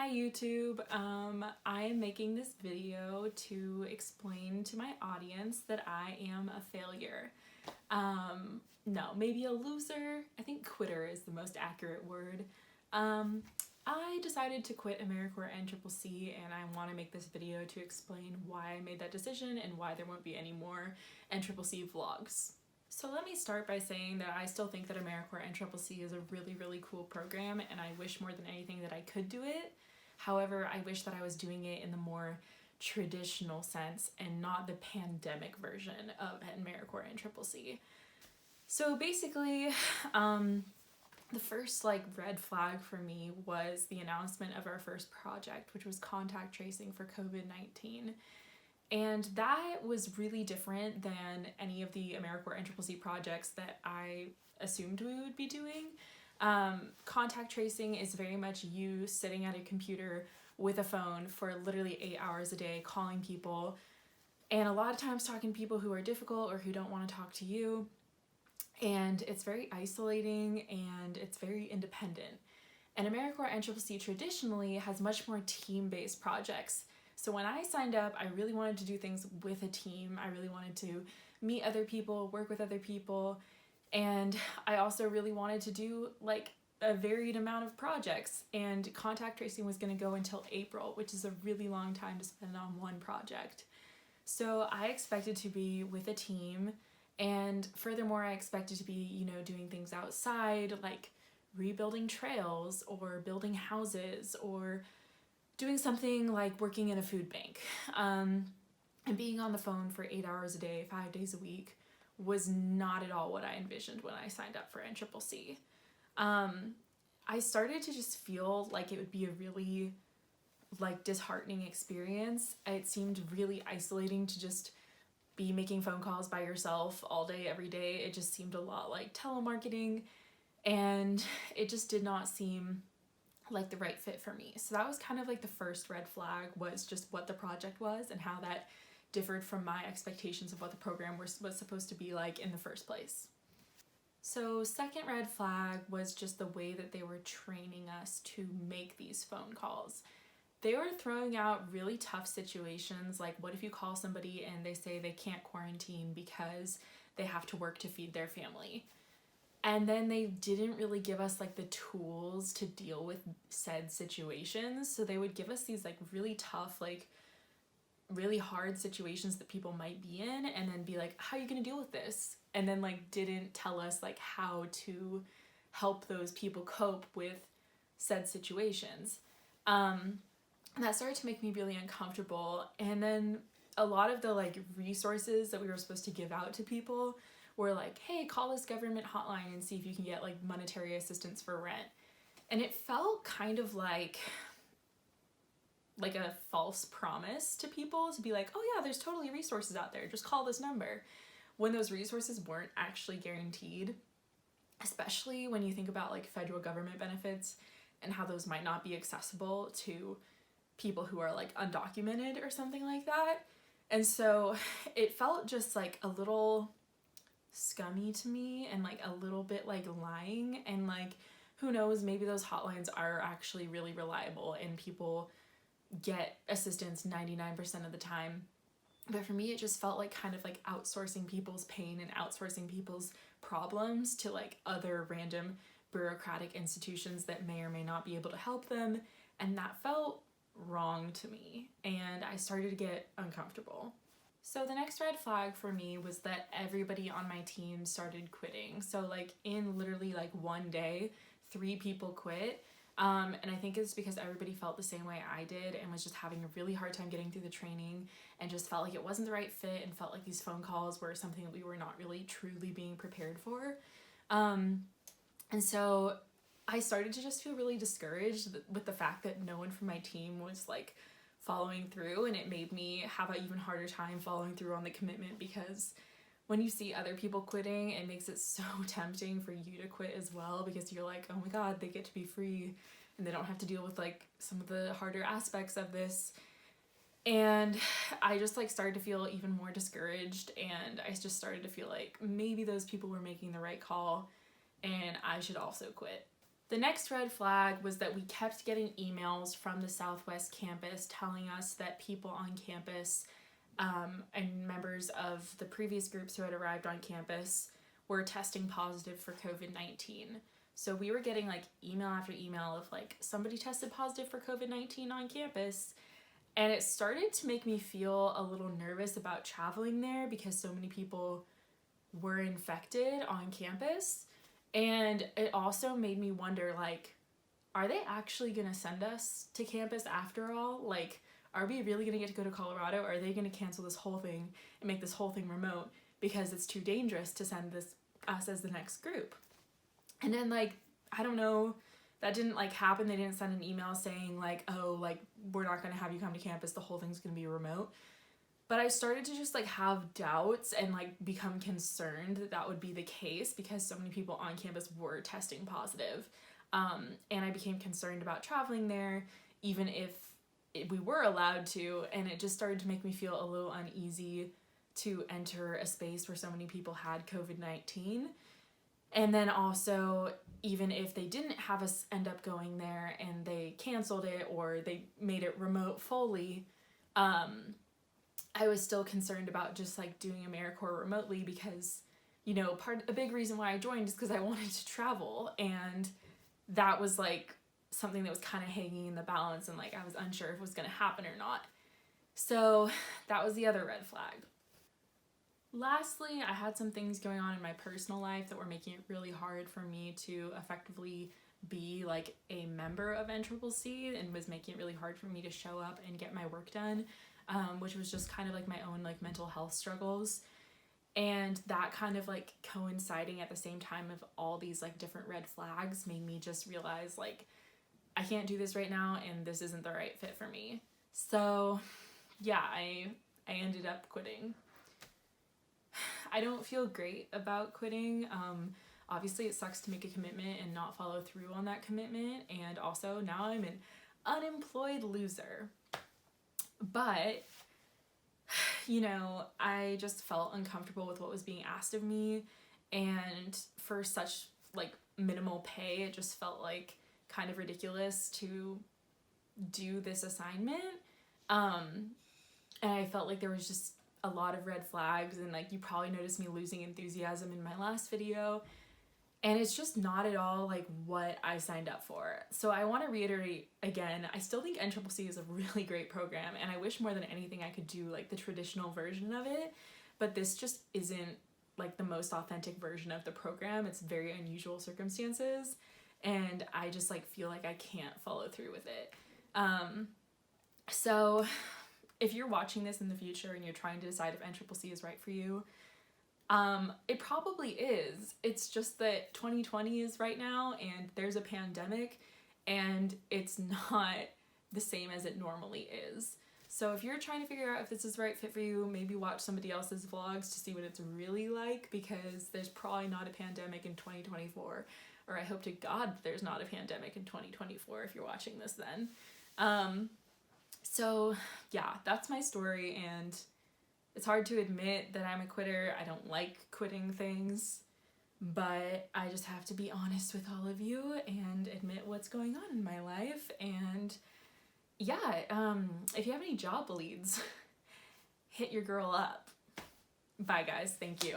Hi YouTube. I am making this video to explain to my audience that I am a failure. No, maybe a loser. I think quitter is the most accurate word. I decided to quit Americorps NCCC, and I want to make this video to explain why I made that decision and why there won't be any more NCCC vlogs. So let me start by saying that I still think that Americorps NCCC is a really cool program, and I wish more than anything that I could do it. However, I wish that I was doing it in the more traditional sense and not the pandemic version of Americorps NCCC. So basically, the first red flag for me was the announcement of our first project, which was contact tracing for COVID-19. And that was really different than any of the Americorps NCCC projects that I assumed we would be doing. Contact tracing is very much you sitting at a computer with a phone for literally 8 hours a day, calling people, and a lot of times talking to people who are difficult or who don't want to talk to you. And it's very isolating and it's very independent. And Americorps NCCC traditionally has much more team-based projects. So when I signed up, I really wanted to do things with a team. I really wanted to meet other people, work with other people, and I also really wanted to do a varied amount of projects. And contact tracing was going to go until April, which is a really long time to spend on one project. So I expected to be with a team, and furthermore, I expected to be, doing things outside, like rebuilding trails or building houses or doing something like working in a food bank. And being on the phone for 8 hours a day, 5 days a week was not at all what I envisioned when I signed up for NCCC. I started to just feel like it would be a really disheartening experience. It seemed really isolating to just be making phone calls by yourself all day, every day. It just seemed a lot like telemarketing, and it just did not seem like the right fit for me. So that was kind of the first red flag, was just what the project was and how that differed from my expectations of what the program was supposed to be like in the first place. So second red flag was just the way that they were training us to make these phone calls. They were throwing out really tough situations, like what if you call somebody and they say they can't quarantine because they have to work to feed their family? And then they didn't really give us the tools to deal with said situations. So they would give us these really tough, really hard situations that people might be in, and then be like, how are you gonna deal with this? And then didn't tell us how to help those people cope with said situations. And that started to make me really uncomfortable. And then a lot of the resources that we were supposed to give out to people were hey, call this government hotline and see if you can get monetary assistance for rent. And it felt kind of like a false promise to people to be oh yeah, there's totally resources out there, just call this number, when those resources weren't actually guaranteed, especially when you think about federal government benefits and how those might not be accessible to people who are undocumented or something like that. And so it felt just a little scummy to me, and a little bit lying, and who knows, maybe those hotlines are actually really reliable and people get assistance 99% of the time. But for me, it just felt kind of outsourcing people's pain and outsourcing people's problems to other random bureaucratic institutions that may or may not be able to help them. And that felt wrong to me, and I started to get uncomfortable. So the next red flag for me was that everybody on my team started quitting. So in literally one day, 3 people quit. And I think it's because everybody felt the same way I did and was just having a really hard time getting through the training, and just felt like it wasn't the right fit, and felt like these phone calls were something that we were not really truly being prepared for. And so I started to just feel really discouraged with the fact that no one from my team was following through, and it made me have an even harder time following through on the commitment, because when you see other people quitting, it makes it so tempting for you to quit as well, because you're oh my god, they get to be free and they don't have to deal with some of the harder aspects of this. And I just started to feel even more discouraged, and I just started to feel maybe those people were making the right call and I should also quit. The next red flag was that we kept getting emails from the Southwest campus telling us that people on campus and members of the previous groups who had arrived on campus were testing positive for COVID-19. So we were getting like email after email of like somebody tested positive for COVID-19 on campus. And it started to make me feel a little nervous about traveling there because so many people were infected on campus. And it also made me wonder, like, are they actually going to send us to campus after all? Like, are we really going to get to go to Colorado? Or are they going to cancel this whole thing and make this whole thing remote because it's too dangerous to send us as the next group? And then, like, I don't know, that didn't, like, happen. They didn't send an email saying, like, oh, like, we're not going to have you come to campus. The whole thing's going to be remote. But I started to just, like, have doubts and, like, become concerned that that would be the case because so many people on campus were testing positive. And I became concerned about traveling there, even if we were allowed to. And it just started to make me feel a little uneasy to enter a space where so many people had COVID-19. And then also, even if they didn't have us end up going there and they canceled it or they made it remote fully, I was still concerned about just like doing Americorps remotely because, you know, a big reason why I joined is because I wanted to travel, and that was like something that was kind of hanging in the balance, and like I was unsure if it was going to happen or not. So that was the other red flag. Lastly, I had some things going on in my personal life that were making it really hard for me to effectively be like a member of NCCC, and was making it really hard for me to show up and get my work done, which was just kind of like my own like mental health struggles. And that kind of like coinciding at the same time of all these like different red flags made me just realize like I can't do this right now and this isn't the right fit for me. So yeah, I ended up quitting. I don't feel great about quitting. Obviously it sucks to make a commitment and not follow through on that commitment, and also now I'm an unemployed loser. But, you know, I just felt uncomfortable with what was being asked of me, and for such like minimal pay, it just felt like kind of ridiculous to do this assignment. And I felt like there was just a lot of red flags, and like you probably noticed me losing enthusiasm in my last video, and it's just not at all like what I signed up for. So I want to reiterate again, I still think NCCC is a really great program, and I wish more than anything I could do like the traditional version of it, but this just isn't like the most authentic version of the program. It's very unusual circumstances, and I just like feel like I can't follow through with it. So if you're watching this in the future and you're trying to decide if NCCC is right for you, it probably is. It's just that 2020 is right now and there's a pandemic and it's not the same as it normally is. So if you're trying to figure out if this is the right fit for you, maybe watch somebody else's vlogs to see what it's really like, because there's probably not a pandemic in 2024, or I hope to God that there's not a pandemic in 2024 if you're watching this then. So yeah, that's my story, and it's hard to admit that I'm a quitter. I don't like quitting things, but I just have to be honest with all of you and admit what's going on in my life. And yeah, if you have any job leads, hit your girl up. Bye guys, thank you.